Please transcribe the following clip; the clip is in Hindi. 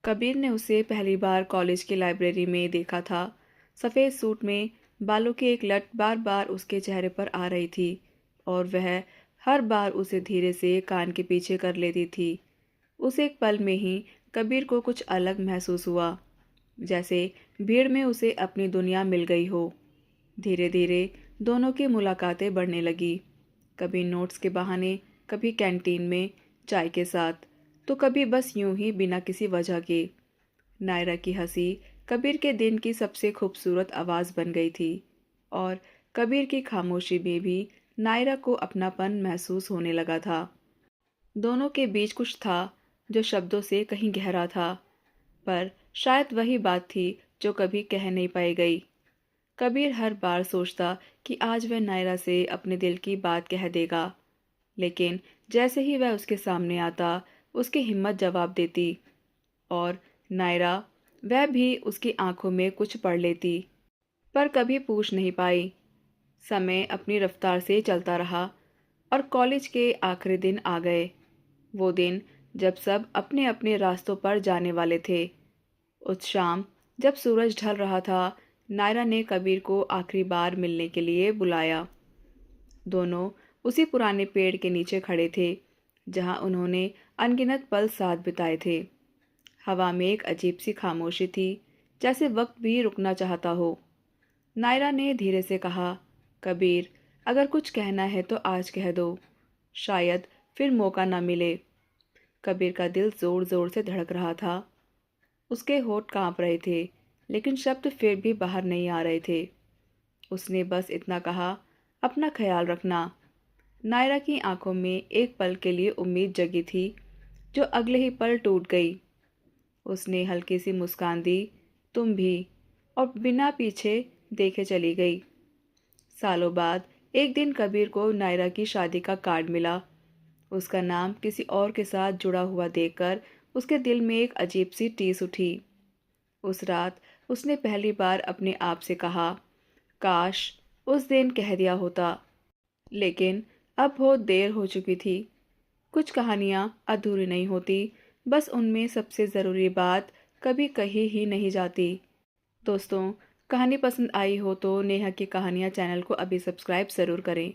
कबीर ने उसे पहली बार कॉलेज की लाइब्रेरी में देखा था। सफ़ेद सूट में बालों की एक लट बार बार उसके चेहरे पर आ रही थी और वह हर बार उसे धीरे से कान के पीछे कर लेती थी। उस एक पल में ही कबीर को कुछ अलग महसूस हुआ, जैसे भीड़ में उसे अपनी दुनिया मिल गई हो। धीरे धीरे दोनों की मुलाकातें बढ़ने लगी, कभी नोट्स के बहाने, कभी कैंटीन में चाय के साथ, तो कभी बस यूं ही बिना किसी वजह के। नायरा की हंसी कबीर के दिन की सबसे खूबसूरत आवाज़ बन गई थी और कबीर की खामोशी में भी नायरा को अपनापन महसूस होने लगा था। दोनों के बीच कुछ था जो शब्दों से कहीं गहरा था, पर शायद वही बात थी जो कभी कह नहीं पाई गई। कबीर हर बार सोचता कि आज वह नायरा से अपने दिल की बात कह देगा, लेकिन जैसे ही वह उसके सामने आता, उसकी हिम्मत जवाब देती और नायरा, वह भी उसकी आंखों में कुछ पढ़ लेती, पर कभी पूछ नहीं पाई। समय अपनी रफ्तार से चलता रहा और कॉलेज के आखिरी दिन आ गए। वो दिन जब सब अपने अपने रास्तों पर जाने वाले थे। उस शाम जब सूरज ढल रहा था, नायरा ने कबीर को आखिरी बार मिलने के लिए बुलाया। दोनों उसी पुराने पेड़ के नीचे खड़े थे जहां उन्होंने अनगिनत पल साथ बिताए थे। हवा में एक अजीब सी खामोशी थी, जैसे वक्त भी रुकना चाहता हो। नायरा ने धीरे से कहा, कबीर, अगर कुछ कहना है तो आज कह दो, शायद फिर मौका ना मिले। कबीर का दिल जोर जोर से धड़क रहा था। उसके होंठ कांप रहे थे, लेकिन शब्द फिर भी बाहर नहीं आ रहे थे। उसने बस इतना कहा, अपना ख्याल रखना। नायरा की आंखों में एक पल के लिए उम्मीद जगी थी, जो अगले ही पल टूट गई। उसने हल्की सी मुस्कान दी, तुम भी, और बिना पीछे देखे चली गई। सालों बाद एक दिन कबीर को नायरा की शादी का कार्ड मिला। उसका नाम किसी और के साथ जुड़ा हुआ देखकर उसके दिल में एक अजीब सी टीस उठी। उस रात उसने पहली बार अपने आप से कहा, काश उस दिन कह दिया होता। लेकिन अब बहुत देर हो चुकी थी। कुछ कहानियाँ अधूरी नहीं होती, बस उनमें सबसे ज़रूरी बात कभी कही ही नहीं जाती। दोस्तों, कहानी पसंद आई हो तो नेहा की कहानियाँ चैनल को अभी सब्सक्राइब ज़रूर करें।